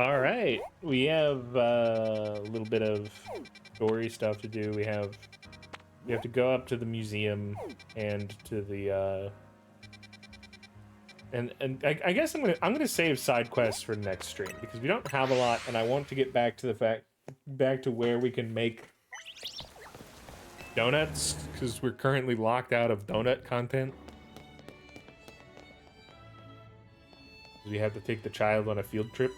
All right, we have a little bit of story stuff to do. We have to go up to the museum and to the I guess I'm gonna save side quests for next stream because we don't have a lot, and I want to get back to back to where we can make donuts because we're currently locked out of donut content. We have to take the child on a field trip.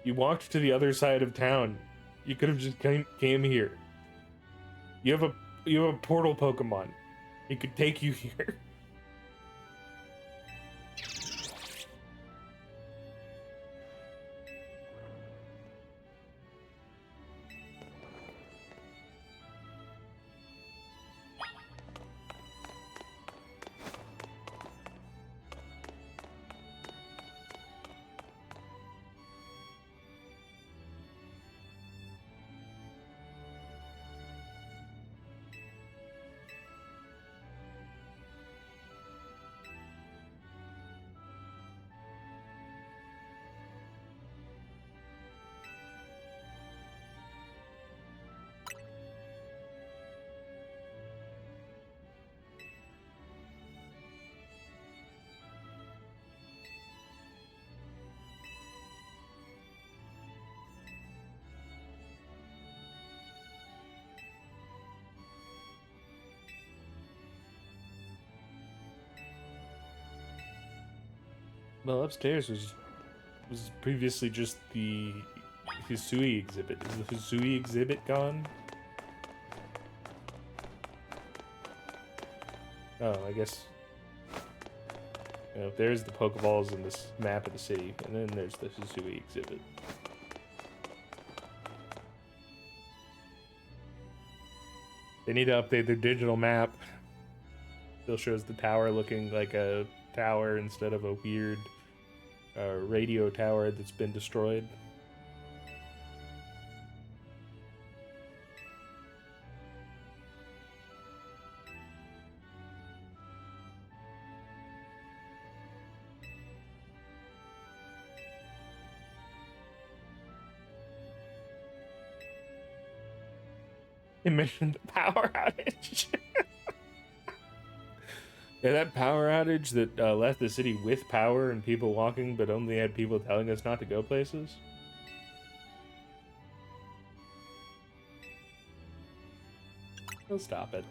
You walked to the other side of town. You could have just came here. You have a portal Pokemon. It could take you here. Well, upstairs was previously just the Hisui exhibit. Is the Hisui exhibit gone? Oh, I guess. You know, there's the Pokeballs in this map of the city, and then there's the Hisui exhibit. They need to update their digital map. Still shows the tower looking like a tower instead of a weird radio tower that's been destroyed. It mentioned the power outage. Yeah, that power outage that left the city with power and people walking, but only had people telling us not to go places. We'll stop it.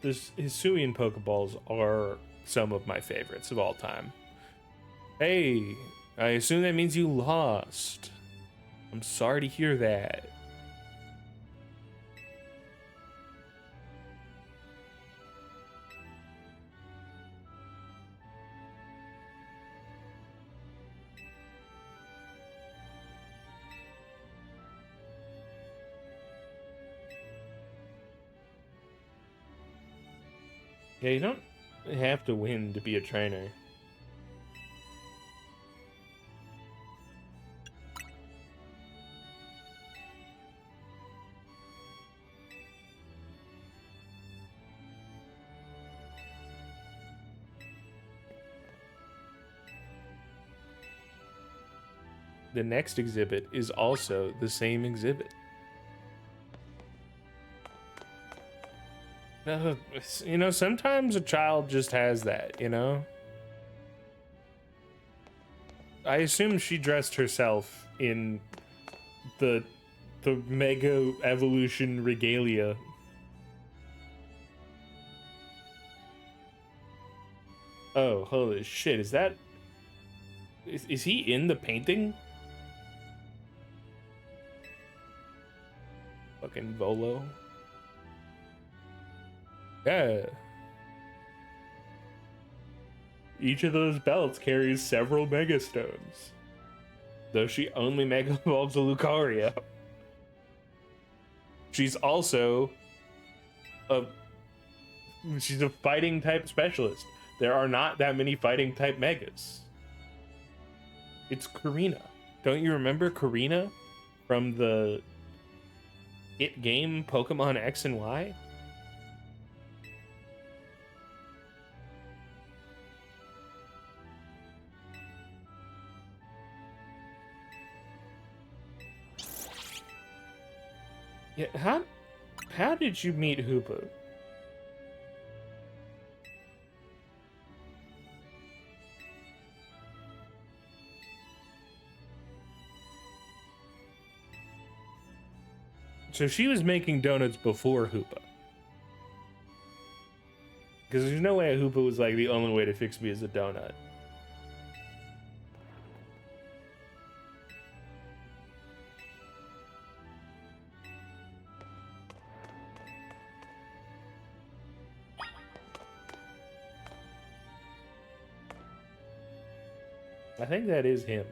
This Hisuian Pokeballs are some of my favorites of all time. Hey, I assume that means you lost. I'm sorry to hear that. Yeah, you don't have to win to be a trainer. The next exhibit is also the same exhibit. You know, sometimes a child just has that, you know? I assume she dressed herself in the Mega Evolution regalia. Oh, holy shit, is that... Is he in the painting? Fucking Volo. Yeah. Each of those belts carries several Mega Stones. Though she only Mega Evolves a Lucario. She's also a she's a fighting type specialist. There are not that many fighting type Megas. It's Karina. Don't you remember Karina from the hit game Pokemon X and Y? Yeah, how did you meet Hoopa? So she was making donuts before Hoopa. Because there's no way a Hoopa was like the only way to fix me is a donut. I think that is him.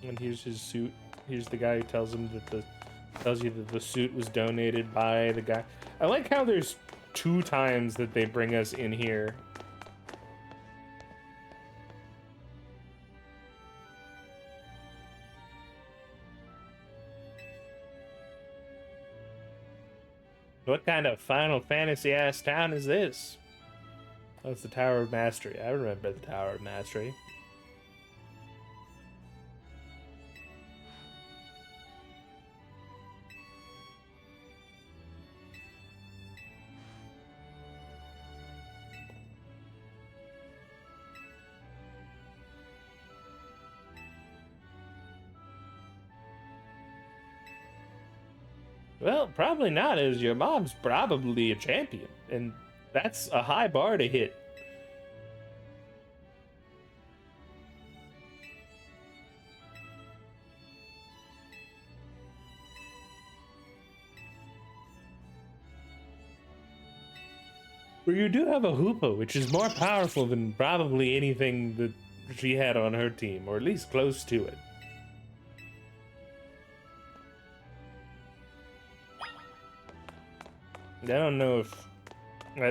And here's his suit. Here's the guy who tells you that the suit was donated by the guy. I like how there's 2 times that they bring us in here. What kind of Final Fantasy ass town is this? Oh, it's the Tower of Mastery. I remember the Tower of Mastery. Well, probably not, as your mom's probably a champion, and that's a high bar to hit. But you do have a Hoopa, which is more powerful than probably anything that she had on her team, or at least close to it. I don't know if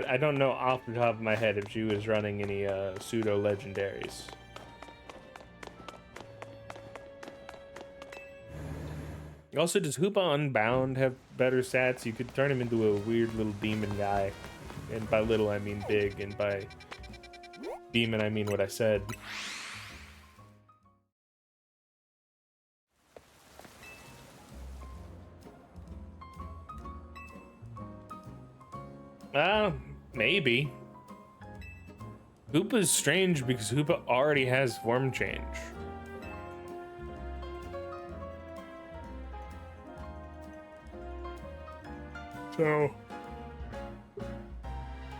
I don't know off the top of my head if she was running any pseudo legendaries. Also, does Hoopa Unbound have better stats? You could turn him into a weird little demon guy. And by little, I mean big, and by demon, I mean what I said. Maybe. Hoopa's strange because Hoopa already has form change. So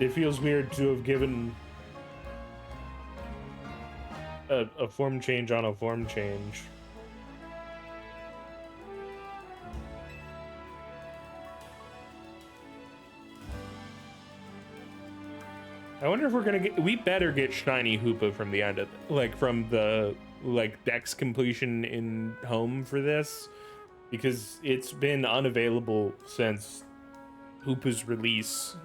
it feels weird to have given a form change on a form change. I wonder if we're gonna get. We better get shiny Hoopa from the end of, from the Dex completion in home for this, because it's been unavailable since Hoopa's release.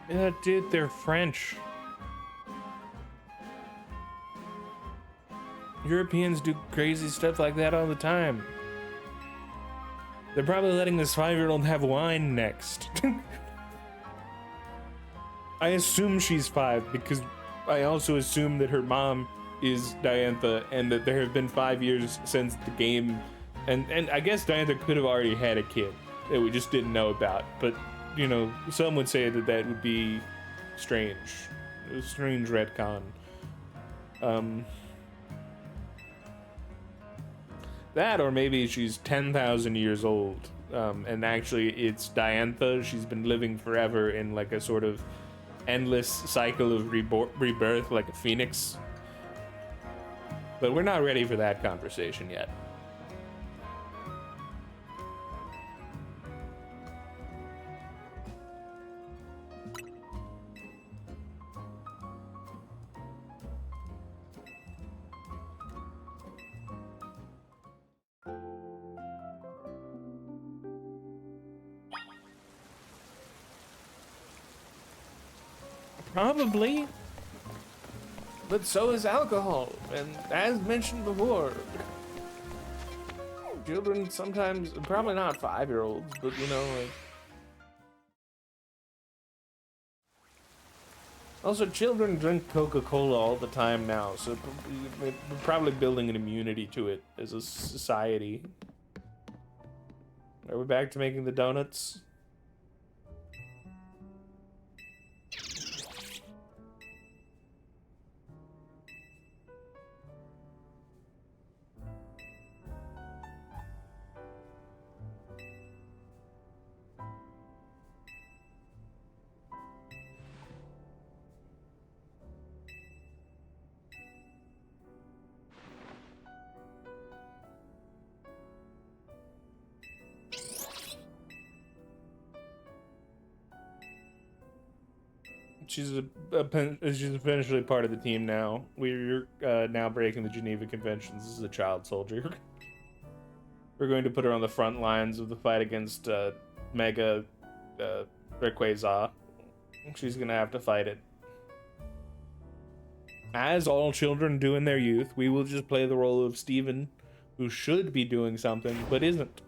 Yeah, dude, they're French. Europeans do crazy stuff like that all the time. They're probably letting this 5-year-old have wine next. I assume she's 5 because I also assume that her mom is Diantha and that there have been 5 years since the game. And I guess Diantha could have already had a kid that we just didn't know about. But, you know, some would say that that would be strange. A strange retcon. That, or maybe she's 10,000 years old, and actually it's Diantha. She's been living forever in like a sort of endless cycle of rebirth, like a phoenix. But we're not ready for that conversation yet. Probably. But so is alcohol, and as mentioned before, children sometimes, probably not 5-year-olds, but you know, like... Also, children drink Coca-Cola all the time now, so we're probably building an immunity to it as a society. Are we back to making the donuts? She's she's officially part of the team now. We're now breaking the Geneva Conventions. This is a child soldier. We're going to put her on the front lines of the fight against Mega Rayquaza. She's gonna have to fight it. As all children do in their youth, we will just play the role of Steven, who should be doing something, but isn't.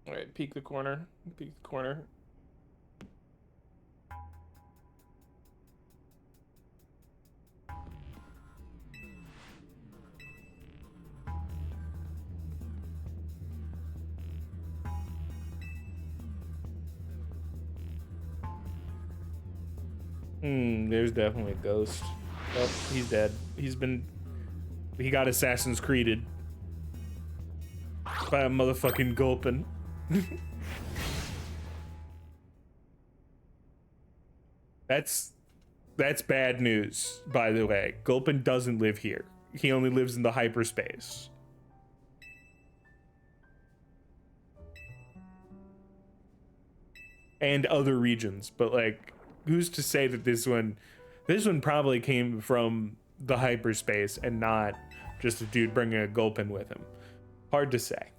Alright, peek the corner. Peek the corner. There's definitely a ghost. Oh, he's dead. He got Assassin's Creeded by a motherfucking Gulpin. That's bad news, by the way. Gulpin doesn't live here. He only lives in the hyperspace. And other regions, but like, who's to say that this one probably came from the hyperspace and not just a dude bringing a Gulpin with him. Hard to say.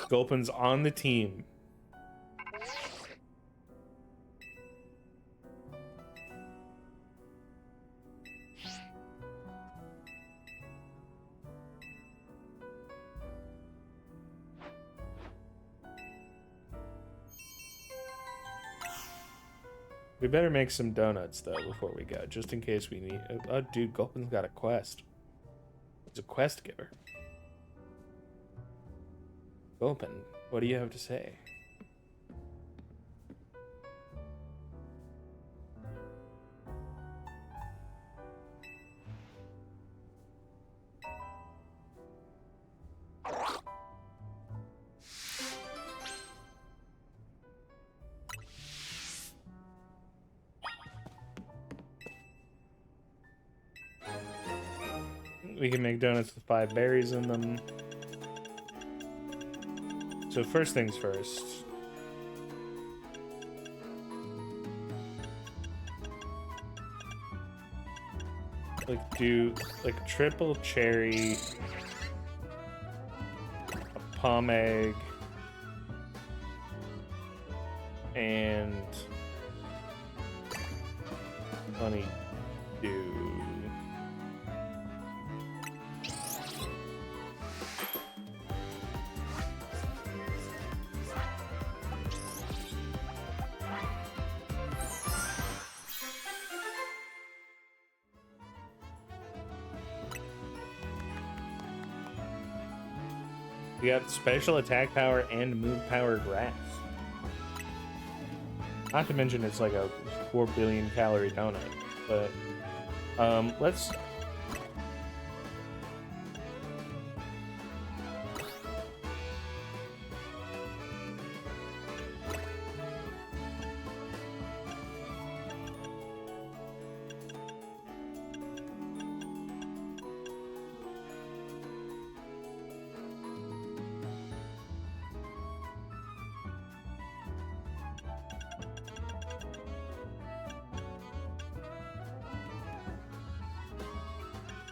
Gulpin's on the team. We better make some donuts though before we go, just in case we need. Oh, dude, Gulpin's got a quest. He's a quest giver. Gulpin, what do you have to say? we can make donuts with 5 berries in them. So first things first. Like do like a triple cherry, a palm egg, and honeydew. We got special attack power and move power grass. Not to mention it's like a 4 billion calorie donut, but let's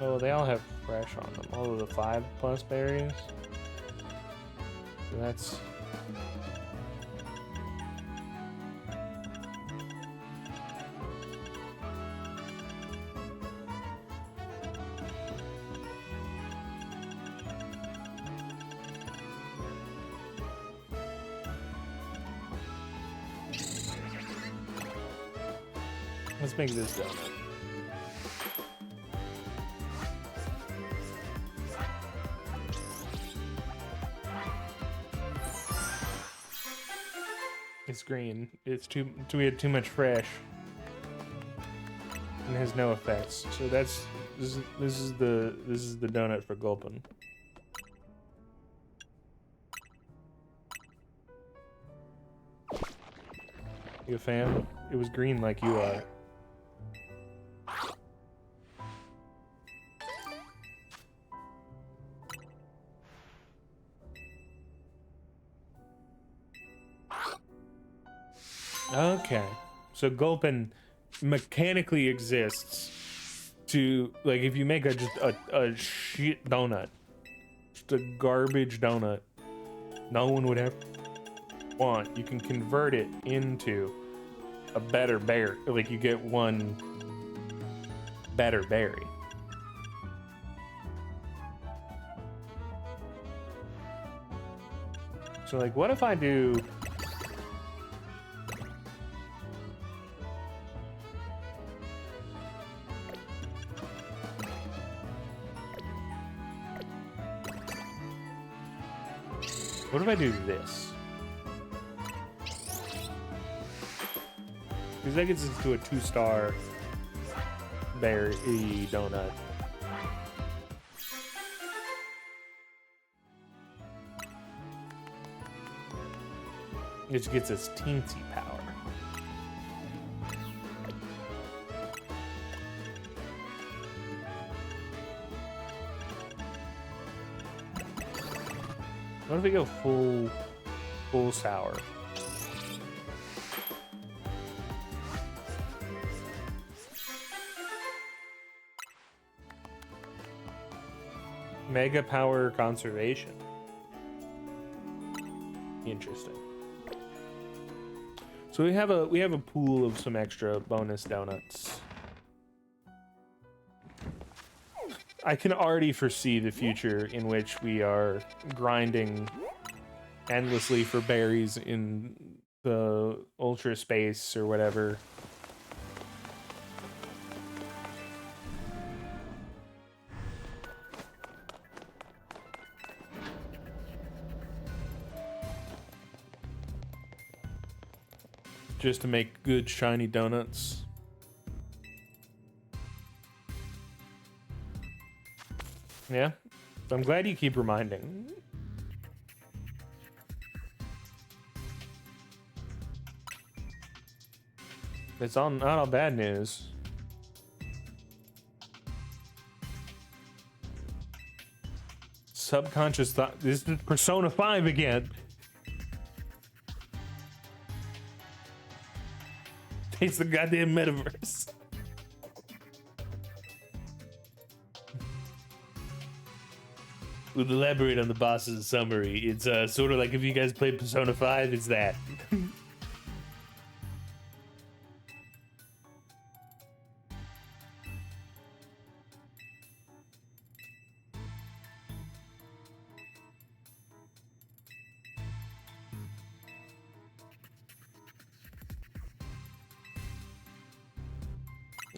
oh, they all have fresh on them. All of the 5+ berries. So that's let's make this donut. It's green. It's too. We had too much fresh. And has no effects. So this is the donut for Gulpin. You a fan? It was green like you are. Okay, so Gulpin mechanically exists to, like, if you make just a shit donut, just a garbage donut, no one would have want. You can convert it into a better berry. Like, you get one better berry. So, like, what if I do... What if I do this? Because that gets us to a 2-star berry donut. Which gets us teensy power. What if we go full sour? Mega power conservation. Interesting. So we have a pool of some extra bonus donuts. I can already foresee the future in which we are grinding endlessly for berries in the ultra space or whatever. Just to make good shiny donuts. Yeah, I'm glad you keep reminding. It's not all bad news. subconscious thought. This is Persona 5 again. It's the goddamn metaverse. We'll elaborate on the boss's summary. It's sort of like if you guys played Persona 5, it's that.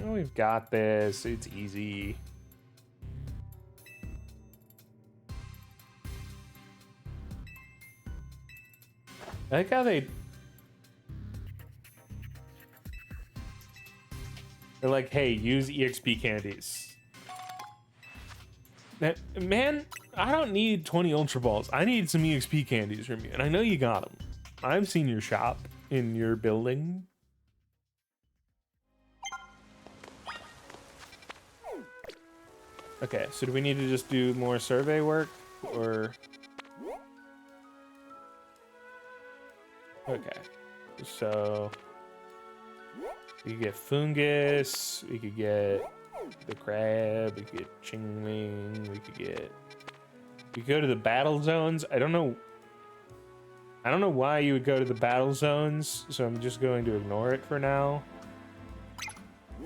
Oh, we've got this. It's easy. I like how they're like, hey, use EXP candies. Man, I don't need 20 Ultra Balls. I need some EXP candies from you. And I know you got them. I've seen your shop in your building. Okay, so do we need to just do more survey work, or... Okay, so... We could get fungus, we could get the crab, we could get Chingling, we could get... We could go to the battle zones. I don't know why you would go to the battle zones, so I'm just going to ignore it for now.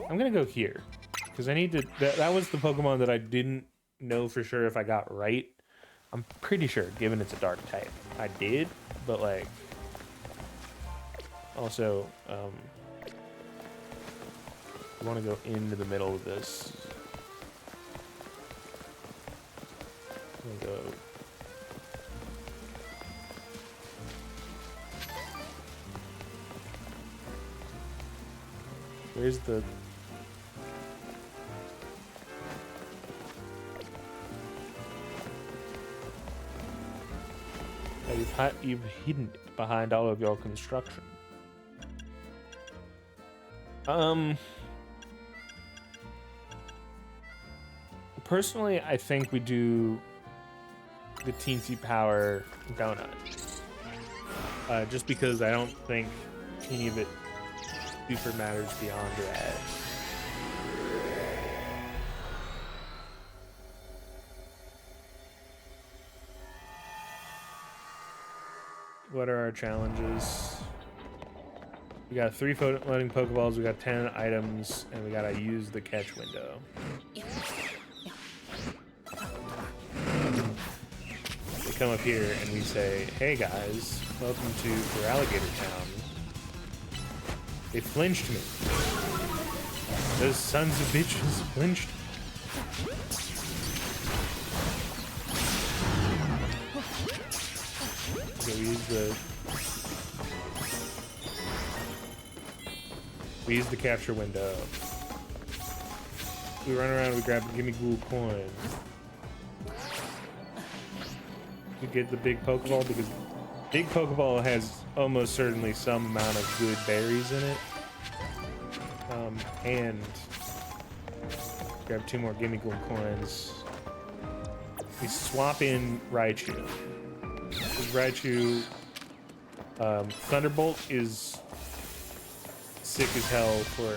I'm gonna go here. Because I need to... That was the Pokemon that I didn't know for sure if I got right. I'm pretty sure, given it's a dark type. I did, but like... Also, I want to go into the middle of this. I'm gonna go... Where's the... You've hidden it behind all of your construction. Personally, I think we do the Teensy Power donut. Just because I don't think any of it super matters beyond that. What are our challenges? We got 3 floating Pokeballs, we got 10 items, and we gotta use the catch window. We come up here and we say, hey guys, welcome to Feraligatr Town. They flinched me. Those sons of bitches flinched me. Okay, we use the capture window. We run around, we grab a Gimme Ghoul coin. We get the big Pokeball because big Pokeball has almost certainly some amount of good berries in it. And grab 2 more Gimme Ghoul coins. We swap in Raichu. Raichu, Thunderbolt is sick as hell for,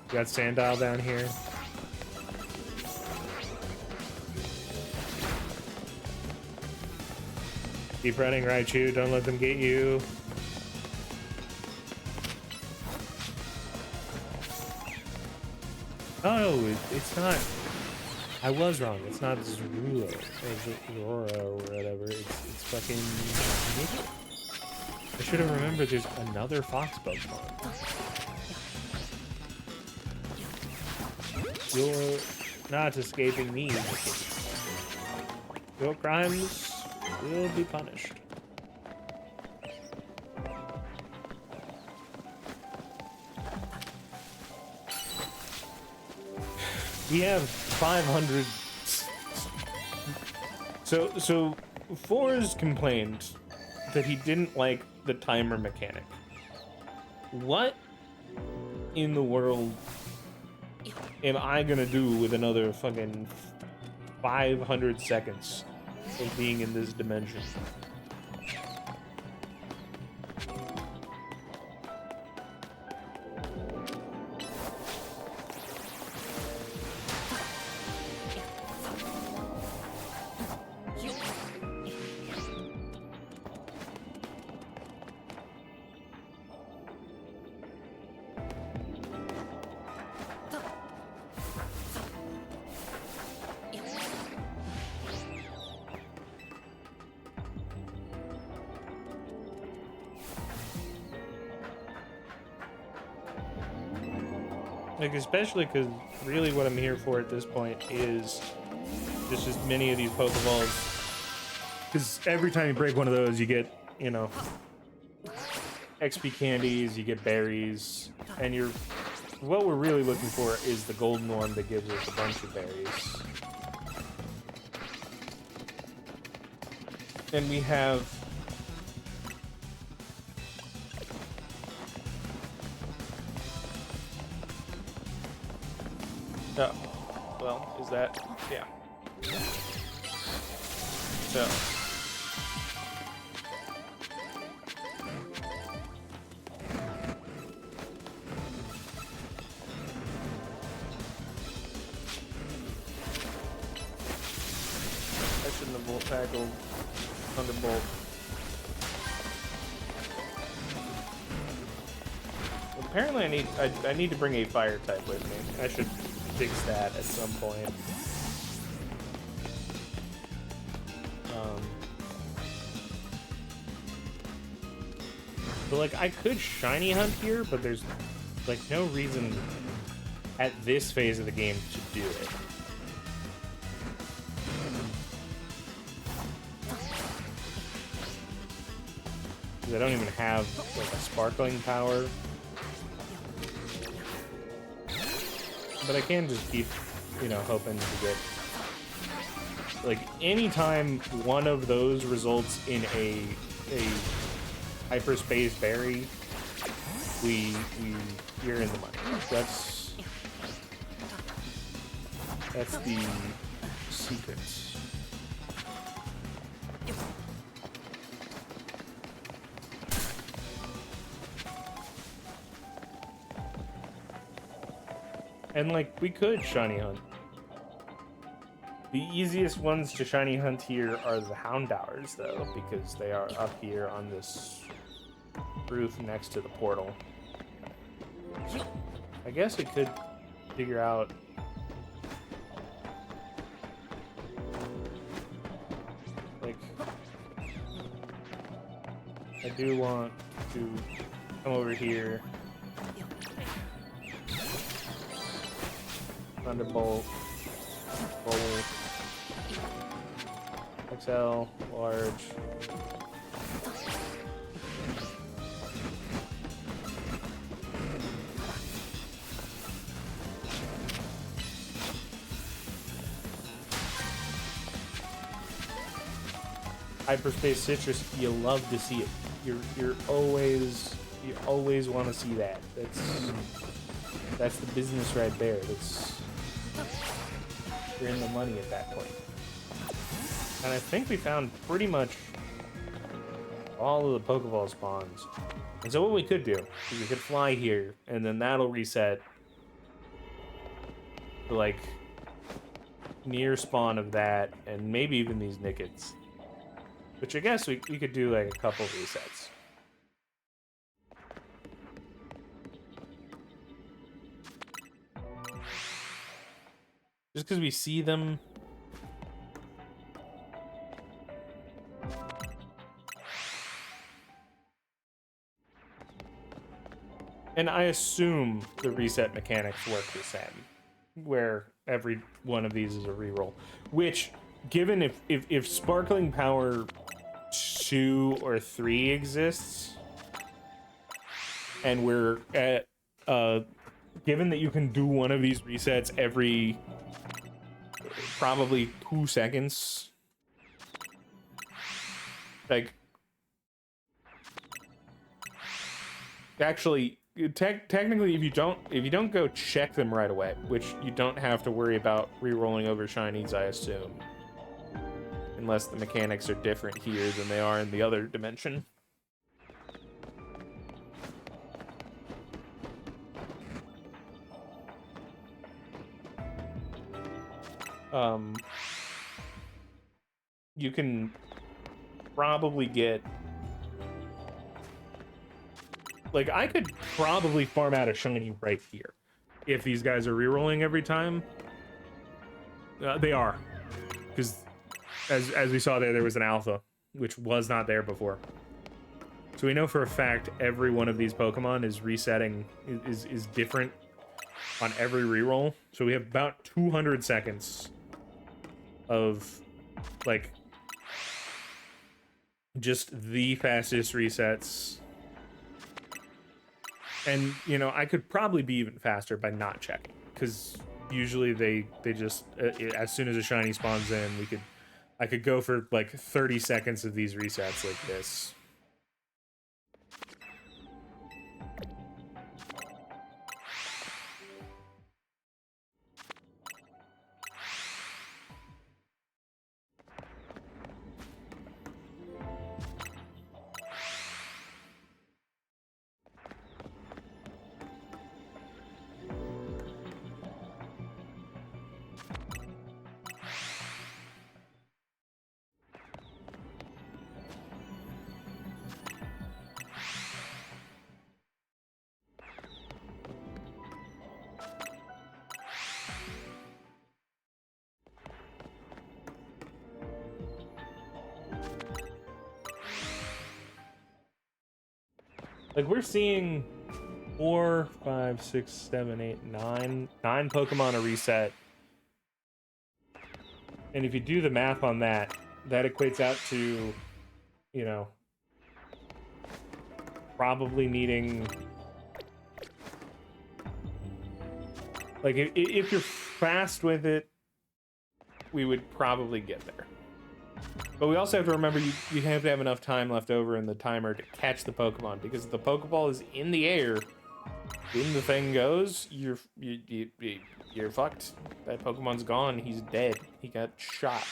got Sandile down here. Keep running, Raichu, don't let them get you. Oh, it's not... I was wrong. It's not Zorua or whatever. It's fucking Nick. I should have remembered there's another Fox Pokemon. You're not escaping me, Nicky. Your crimes will be punished. We have 500. So Forz complained that he didn't like the timer mechanic. What in the world am I gonna do with another fucking 500 seconds of being in this dimension? Like, especially because really what I'm here for at this point is just as many of these Pokeballs. Because every time you break one of those, you get, you know, XP candies, you get berries, and what we're really looking for is the golden one that gives us a bunch of berries. And we have... Oh, well, is that... yeah. So... I shouldn't have volt tackled Thunderbolt. Apparently I need to bring a fire type with me. I should fix that at some point. But like I could shiny hunt here, but there's like no reason at this phase of the game to do it. Because I don't even have like a sparkling power. But I can just keep, you know, hoping to get... like, anytime one of those results in a hyperspace berry, you're in the money. That's the secret. And, like, we could shiny hunt. The easiest ones to shiny hunt here are the Houndowers, though, because they are up here on this roof next to the portal. I guess we could figure out... like... I do want to come over here. Thunderbolt, Bolt, XL, large. Hyperspace Citrus, you love to see it. You always want to see that. That's the business right there. You're in the money at that point. And I think we found pretty much all of the Pokeball spawns. And so what we could do is we could fly here, and then that'll reset like near spawn of that, and maybe even these Nickets. Which I guess we could do like a couple resets. Just because we see them. And I assume the reset mechanics work the same, where every one of these is a reroll. Which, given if Sparkling Power 2 or 3 exists, and we're at, given that you can do one of these resets every probably 2 seconds, like, actually, technically, if you don't go check them right away, which you don't have to worry about re-rolling over shinies, I assume, unless the mechanics are different here than they are in the other dimension. You can probably get, like, I could probably farm out a shiny right here if these guys are re-rolling every time. They are, because as we saw there was an alpha, which was not there before. So we know for a fact every one of these Pokemon is resetting, is different on every reroll. So we have about 200 seconds of, like, just the fastest resets. And, you know, I could probably be even faster by not checking, because usually they just, as soon as a shiny spawns in, I could go for like 30 seconds of these resets like this. Like, we're seeing 4, 5, 6, 7, 8, 9 Pokemon a reset. And if you do the math on that, that equates out to, you know, probably needing, like, if you're fast with it, we would probably get there. But we also have to remember you have to have enough time left over in the timer to catch the Pokemon, because if the Pokeball is in the air when the thing goes, you're fucked. That Pokemon's gone. He's dead. He got shot.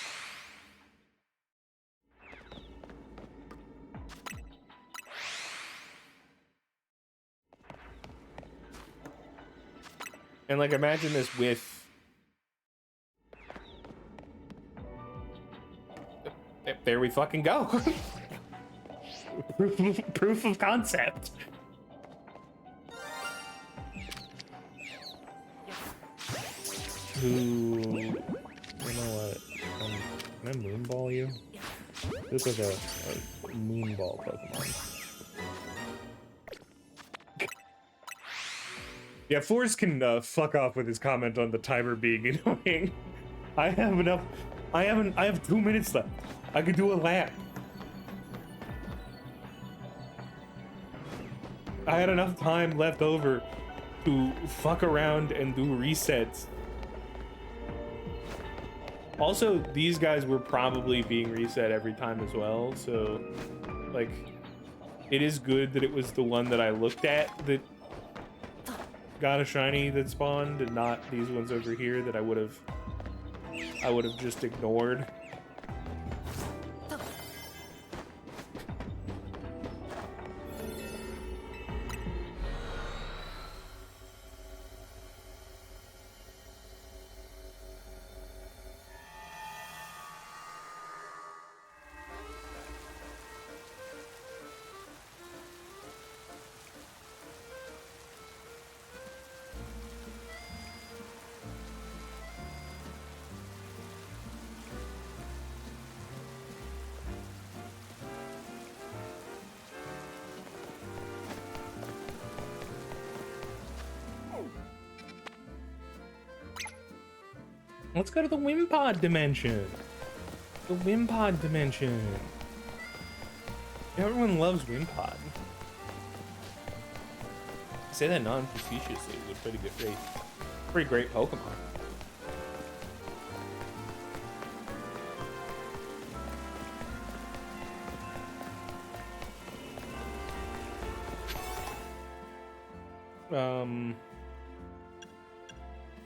And, like, imagine this with, there we fucking go. Proof of concept. Ooh, you know what? Can I Moonball you? This is a Moonball Pokemon. Yeah, Forrest can fuck off with his comment on the timer being annoying. I have 2 minutes left. I could do a lap. I had enough time left over to fuck around and do resets. Also, these guys were probably being reset every time as well, so, like, it is good that it was the one that I looked at that got a shiny that spawned, and not these ones over here that I would have just ignored. Let's go to the Wimpod dimension. The Wimpod dimension. Everyone loves Wimpod. I say that non-facetiously with pretty good rate. Pretty great Pokemon.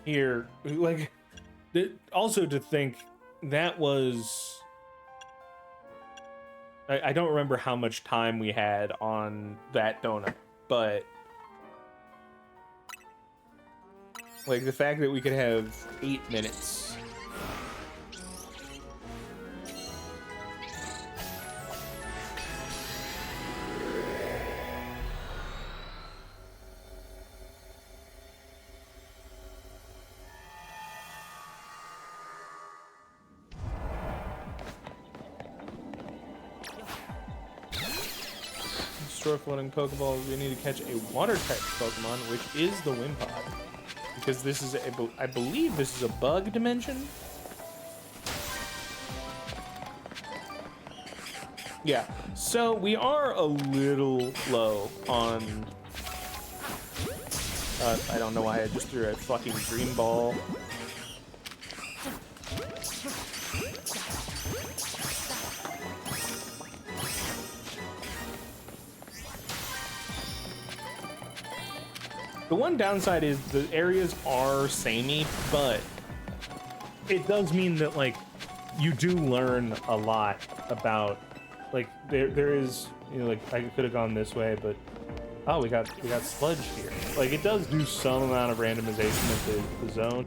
Here, like, also to think that was, I don't remember how much time we had on that donut, but like the fact that we could have 8 minutes. Store floating Pokeballs. We need to catch a water type Pokemon, which is the Wimpod. Because this is I believe this is a bug dimension. Yeah, so we are a little low on. I don't know why I just threw a fucking green ball. The one downside is the areas are samey, but it does mean that like you do learn a lot about like there is, you know, like I could have gone this way, but oh, we got sludge here. Like it does do some amount of randomization of the zone.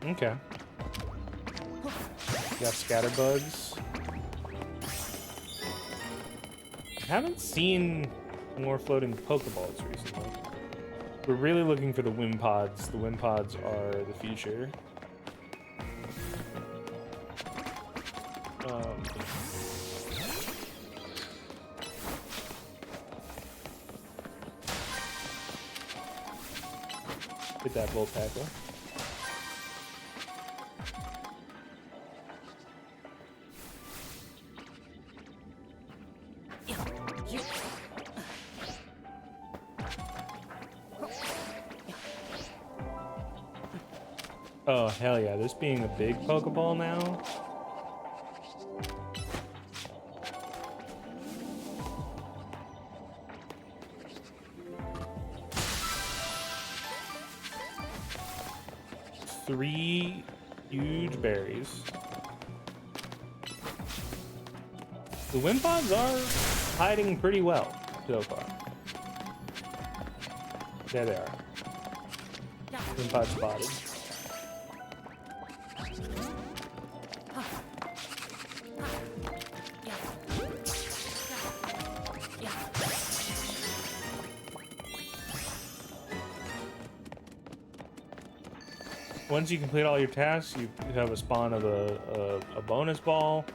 Okay. Got scatterbugs. Haven't seen more floating Pokeballs recently. We're really looking for the Wimpods. The Wimpods are the future. Get that Vulpeko. Oh, hell yeah. This being a big Pokeball now. Three huge berries. The Wimpods are hiding pretty well so far. There they are. Wimpod spotted. Once you complete all your tasks, you have a spawn of a bonus ball.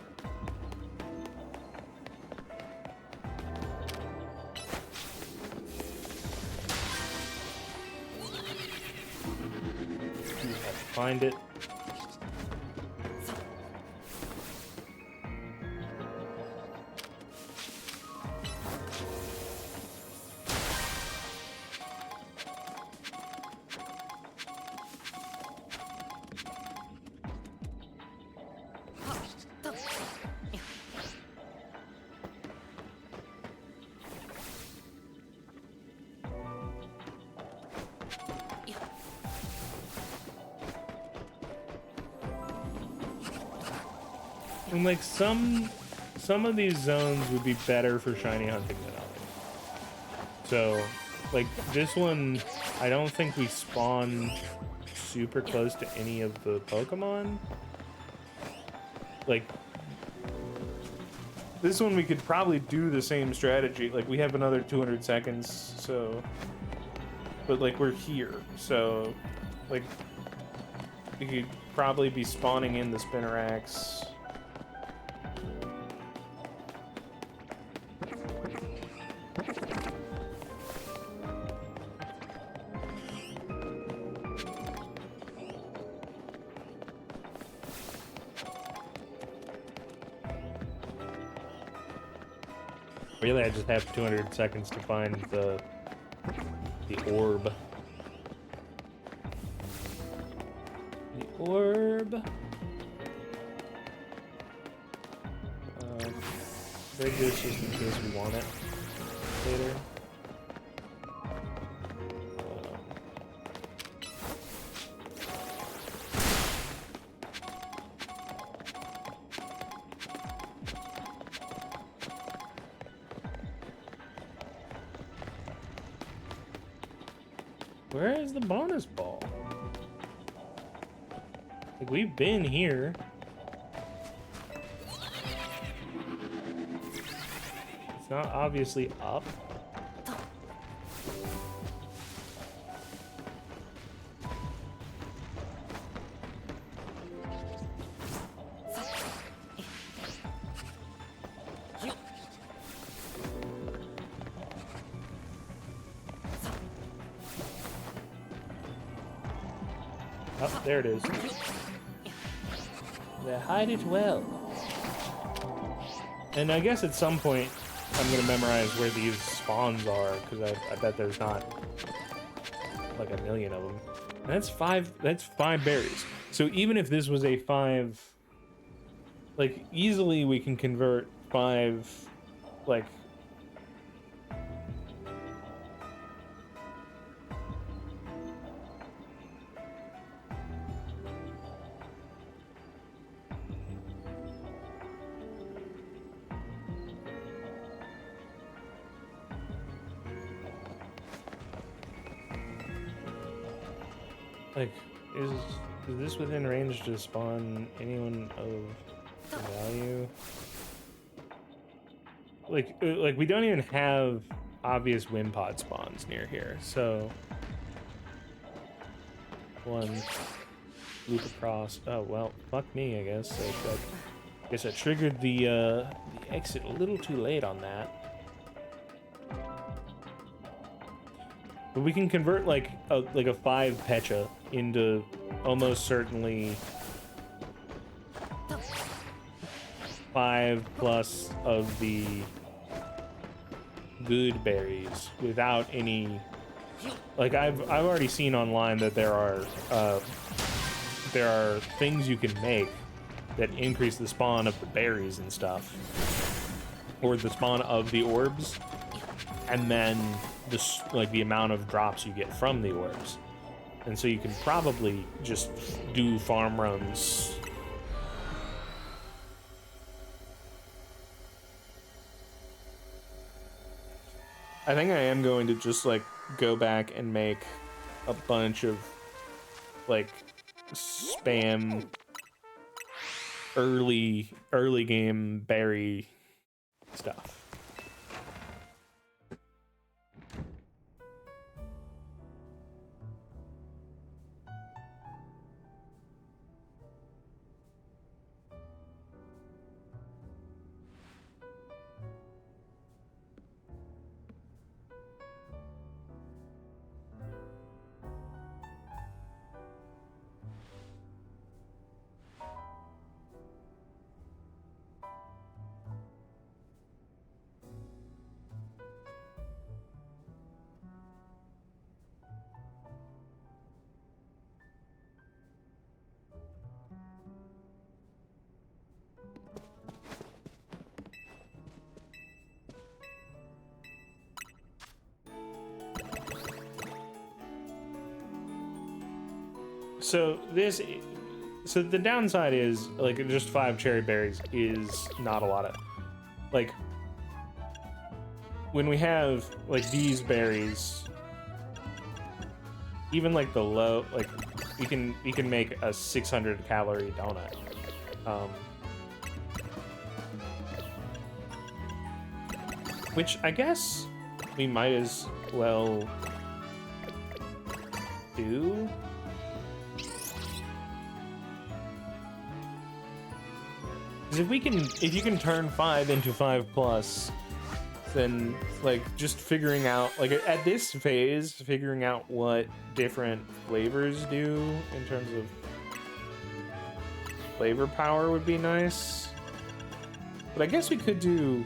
You have to find it. And like some of these zones would be better for shiny hunting than others. So like this one, I don't think we spawn super close to any of the Pokemon. Like this one we could probably do the same strategy. Like we have another 200 seconds, so but like we're here, so like we could probably be spawning in the Spinarak's. Really, I just have 200 seconds to find the orb. The orb. break this just in case we want it later. Where is the bonus ball? Like, we've been here. It's not obviously up. Oh, there it is. They hide it well. And I guess at some point I'm gonna memorize where these spawns are, because I bet there's not like a million of them. And that's five berries. So even if this was a 5, like, easily we can convert 5, like, is this within range to spawn anyone of value? Like we don't even have obvious Wimpod spawns near here, so one loop across. Oh well, fuck me, I guess. I guess I triggered the exit a little too late on that. But we can convert like a 5 Pecha into almost certainly 5 plus of the good berries without any, like, I've already seen online that there are things you can make that increase the spawn of the berries and stuff, or the spawn of the orbs, and then the amount of drops you get from the orbs. And so you can probably just do farm runs. I think I am going to just like go back and make a bunch of like spam early game berry stuff. So the downside is, like, just 5 cherry berries is not a lot of, like, when we have like these berries, even like the low, like, we can make a 600 calorie donut. Which I guess we might as well do. Because if you can turn 5 into 5 plus, then, like, just figuring out, like, at this phase, figuring out what different flavors do in terms of flavor power would be nice. But I guess we could do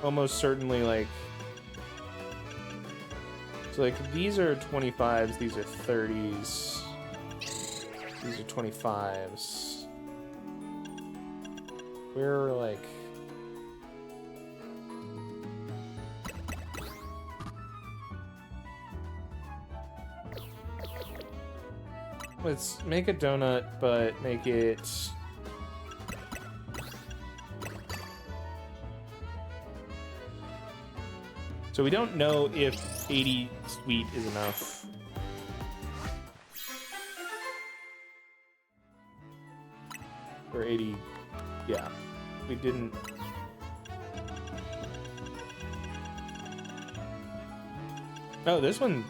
almost certainly, like, so, like, these are 25s, these are 30s, these are 25s. We're like, Let's make a donut, but make it... So we don't know if 80 sweet is enough. Or 80, yeah. We didn't... Oh, this one...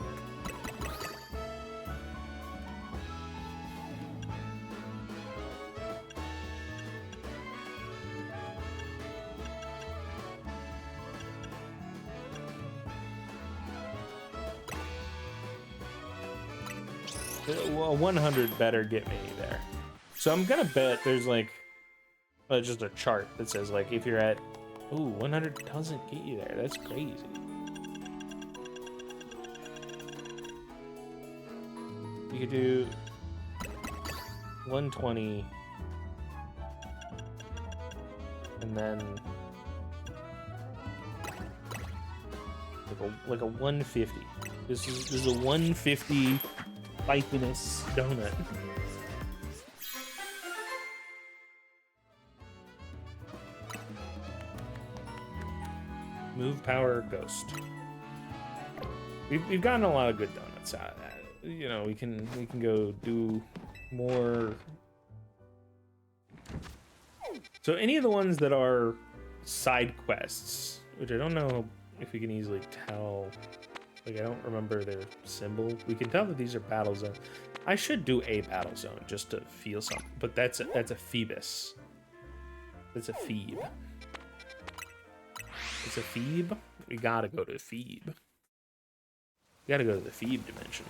Well, 100 better get me there. So I'm gonna bet there's like just a chart that says like if you're at 100 doesn't get you there. That's crazy. You could do 120 and then like a 150. This is a 150 spiciness donut. Move power ghost. We've gotten a lot of good donuts out of that. You know, we can go do more. So any of the ones that are side quests, which I don't know if we can easily tell. Like, I don't remember their symbol. We can tell that these are battle zones. I should do a battle zone just to feel something, but that's a Phoebus. That's a Phoebe. It's a Phoebe. We gotta go to Phoebe. We gotta go to the Phoebe dimension.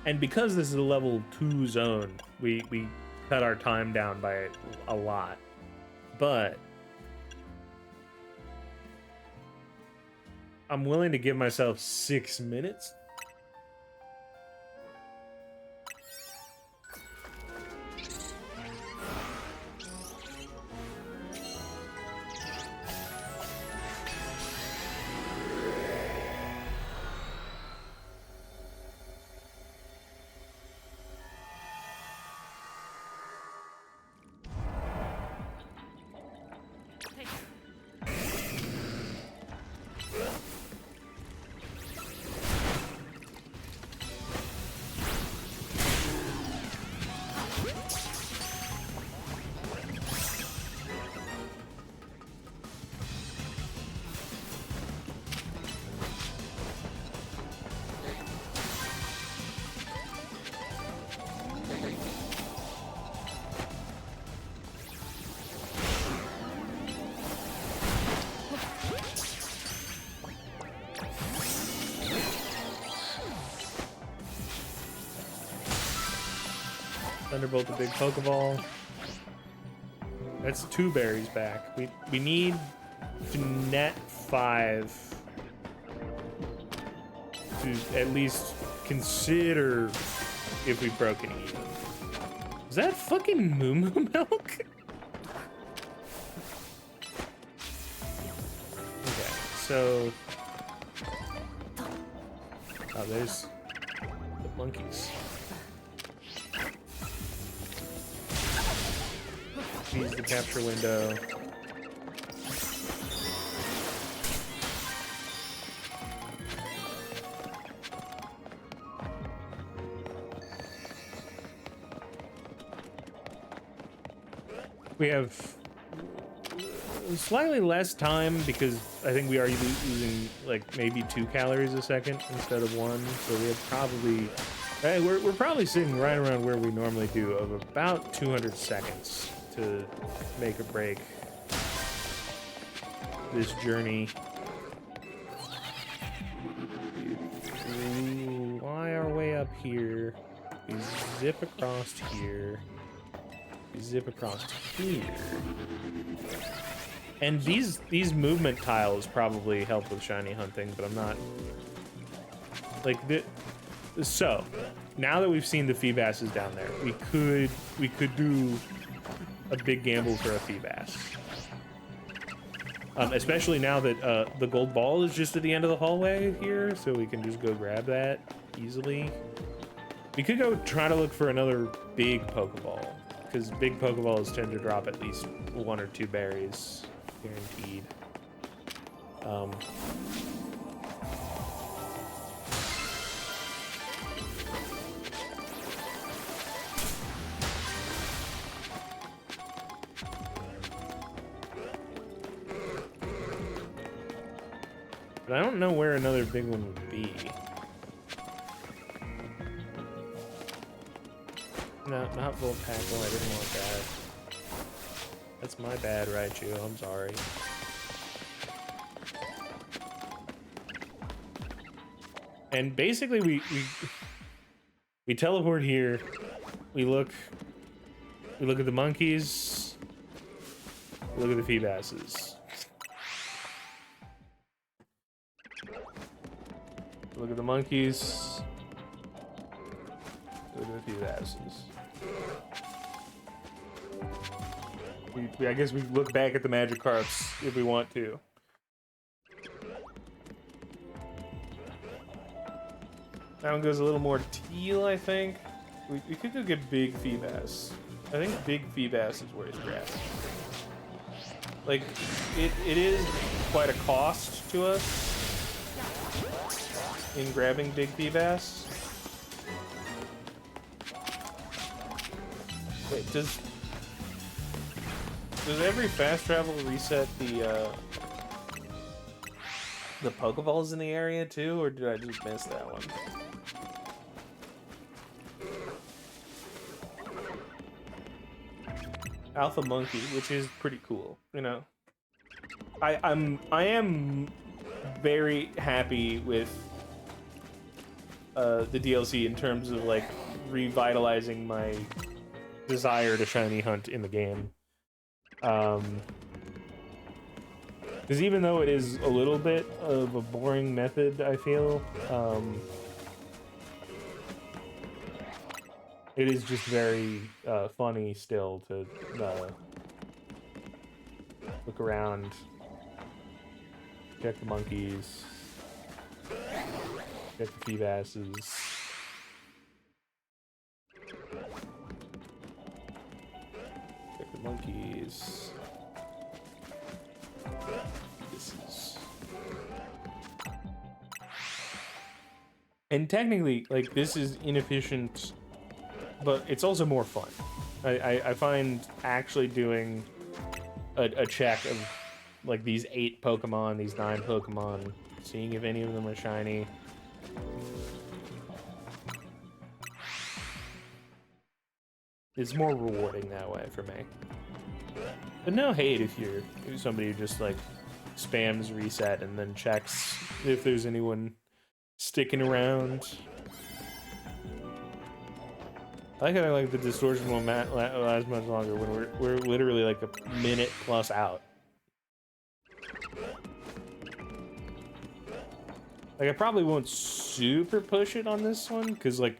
And because this is a level 2 zone, we cut our time down by a lot. But I'm willing to give myself 6 minutes. Thunderbolt the big Pokeball. That's 2 berries back. We need to net 5 to at least consider if we broke any even. Is that fucking Moo Moo milk? Okay, so there's the monkeys. Use the capture window. We have slightly less time because I think we are using like maybe 2 calories a second instead of 1. So we have probably, we're probably sitting right around where we normally do of about 200 seconds to make or break this journey. We fly our way up here. We zip across here. We zip across here. And these movement tiles probably help with shiny hunting, but I'm not like So now that we've seen the Feebasses down there, we could do a big gamble for a Feebas. Especially now that the gold ball is just at the end of the hallway here, so we can just go grab that easily. We could go try to look for another big Pokeball, because big Pokeballs tend to drop at least 1 or 2 berries, guaranteed. But I don't know where another big one would be. No, not Voltackle. I didn't want that. That's my bad, Raichu. I'm sorry. And basically, we teleport here. We look at the monkeys. We look at the Feebasses. Look at the monkeys. Look at the Feebasses. I guess we look back at the Magikarps if we want to. That one goes a little more teal, I think. We could go get big Feebas. I think big Feebas is where he's grabbed. Like, it is quite a cost to us in grabbing big Feebas. Wait, does every fast travel reset the Pokeballs in the area too, or did I just miss that one? Alpha Monkey, which is pretty cool, you know. I am very happy with the DLC in terms of like revitalizing my desire to shiny hunt in the game. Because even though it is a little bit of a boring method, I feel, it is just very funny still to look around, check the monkeys, check the Feebasses. Check the monkeys. This is... And technically, like, this is inefficient, but it's also more fun. I find actually doing a check of like these 8 Pokemon, these 9 Pokemon, seeing if any of them are shiny. It's more rewarding that way for me. But no hate if you're somebody who just like spams reset and then checks if there's anyone sticking around. I like how like the distortion won't last much longer when we're literally like a minute plus out. Like I probably won't super push it on this one because like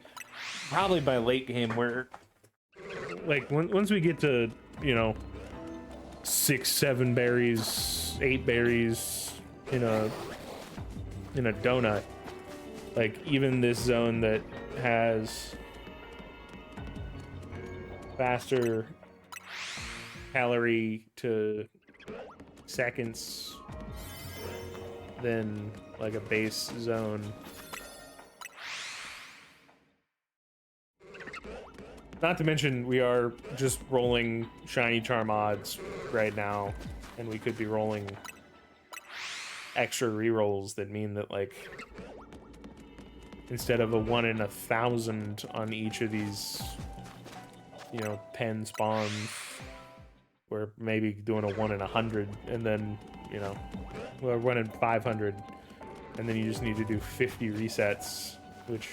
probably by late game we're like once we get to, you know, 6, 7 berries, 8 berries in a donut, like even this zone that has faster calorie to seconds than like a base zone. Not to mention we are just rolling shiny Charmads right now, and we could be rolling extra rerolls that mean that like instead of a 1 in 1,000 on each of these, you know, pen spawns, we're maybe doing a 1 in 100, and then, you know, we're 1 in 500, and then you just need to do 50 resets, which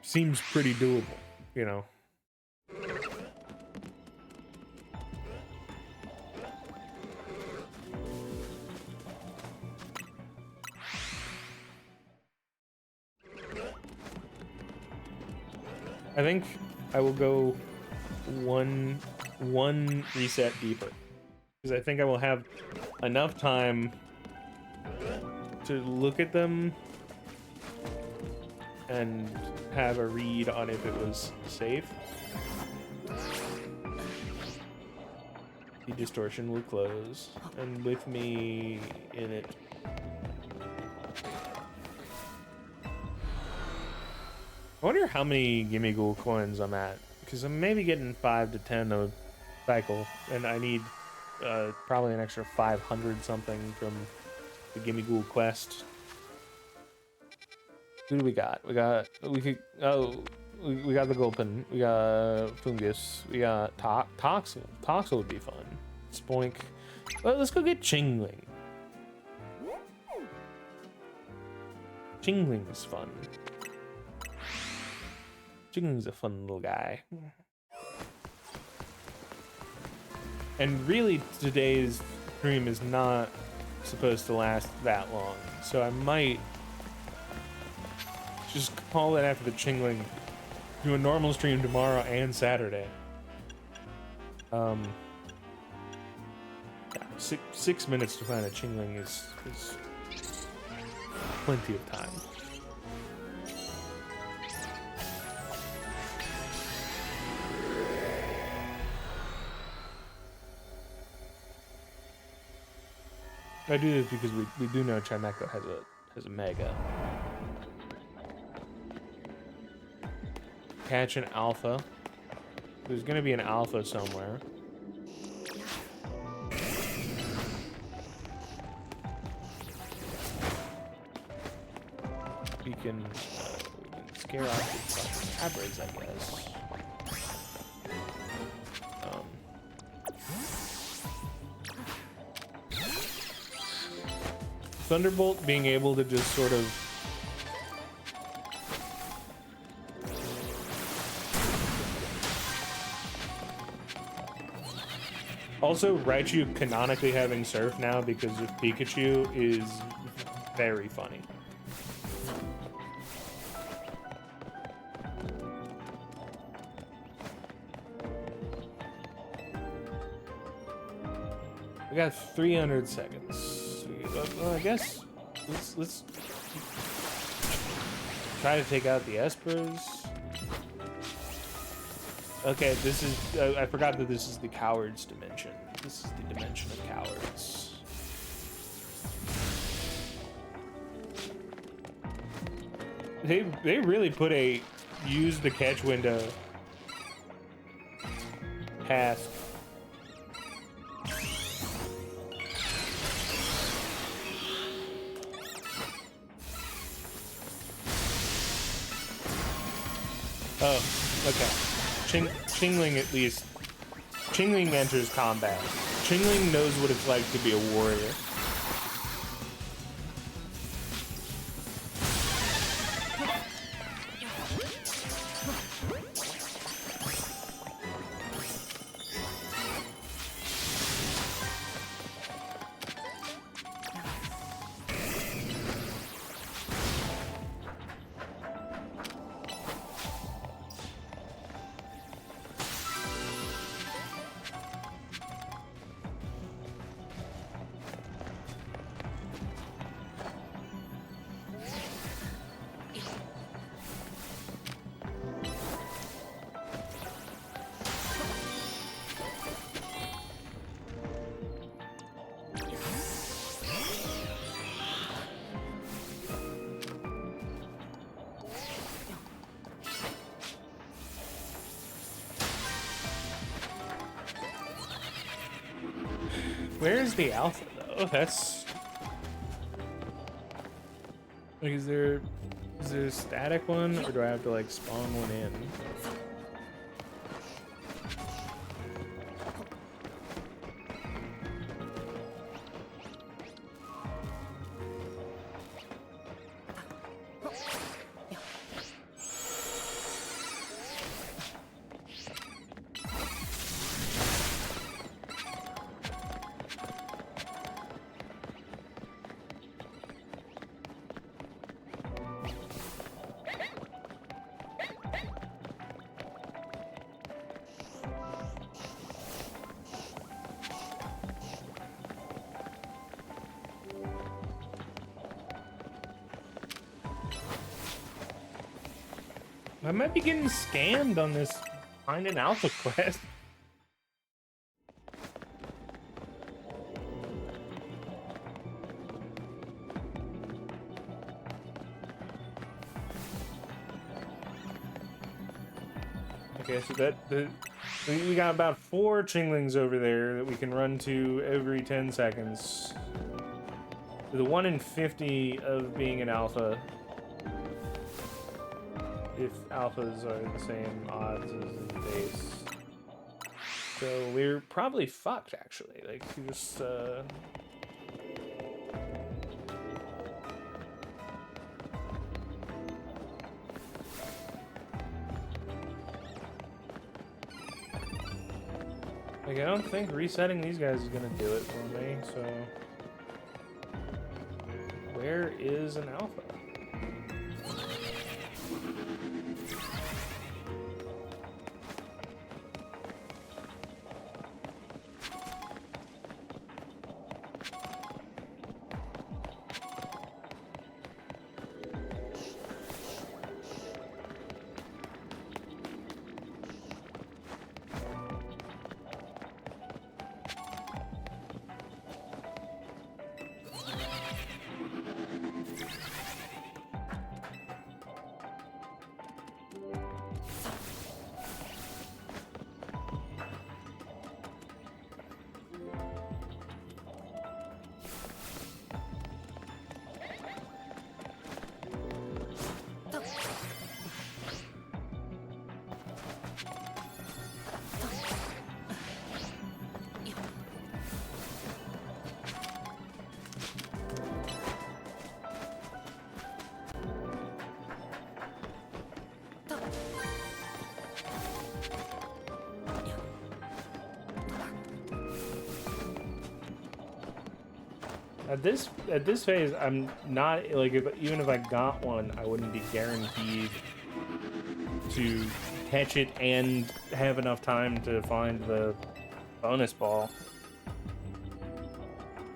seems pretty doable, you know. I think I will go one reset deeper, because I think I will have enough time to look at them and have a read on if it was safe. The distortion will close, and with me in it. I wonder how many Gimme Ghoul coins I'm at, because I'm maybe getting 5 to 10 a cycle, and I need probably an extra 500 something from the Gimme Ghoul quest. Who do we got? We got the Gulpin, we got Fungus, we got Toxel. Toxel would be fun. Spoink. Well, let's go get Chingling. Chingling's fun. Chingling's a fun little guy. And really, today's stream is not supposed to last that long, so I might just call it after the Chingling. Do a normal stream tomorrow and Saturday. Yeah, 6 minutes to find a Chingling is plenty of time. I do this because we do know Chimecho has a mega. Catch an alpha. There's gonna be an alpha somewhere. We can scare off the abras, I guess. Thunderbolt being able to just sort of also Raichu canonically having Surf now because of Pikachu is very funny. We got 300 seconds. Well, I guess let's try to take out the Espers. Okay, this is I forgot that this is the cowards dimension. This is the dimension of cowards. They really put a use the catch window task. Oh, okay. Chingling at least. Chingling enters combat. Chingling knows what it's like to be a warrior. Where's the alpha though? That's like, is there a static one, or do I have to like spawn one in? I might be getting scammed on this find an alpha quest. Okay, so we got about 4 Chinglings over there that we can run to every 10 seconds. The 1 in 50 of being an alpha. If alphas are the same odds as the base. So we're probably fucked, actually. Like, you just, like, I don't think resetting these guys is gonna do it for me, so... Where is an alpha? At this phase, I'm not like even if I got one, I wouldn't be guaranteed to catch it and have enough time to find the bonus ball.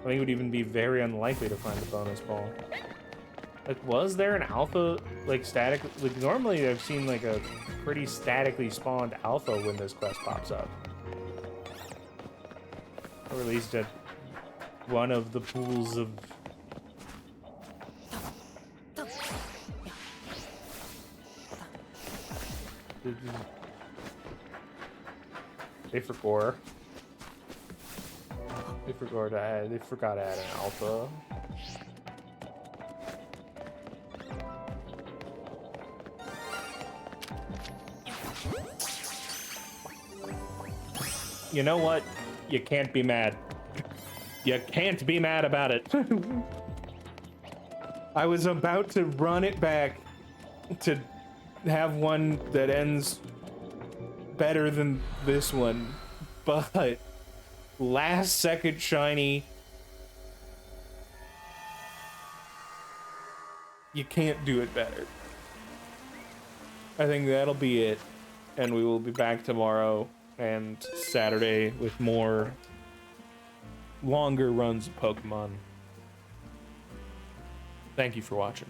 I think it would even be very unlikely to find the bonus ball. Like, was there an alpha, like, static? Like, normally I've seen, like, a pretty statically spawned alpha when this quest pops up. Or at least at one of the pools of... They forgot. They forgot to add an alpha. You know what? You can't be mad. You can't be mad about it. I was about to run it back to have one that ends better than this one, but last second shiny. You can't do it better. I think that'll be it, and we will be back tomorrow and Saturday with more longer runs of Pokemon. Thank you for watching.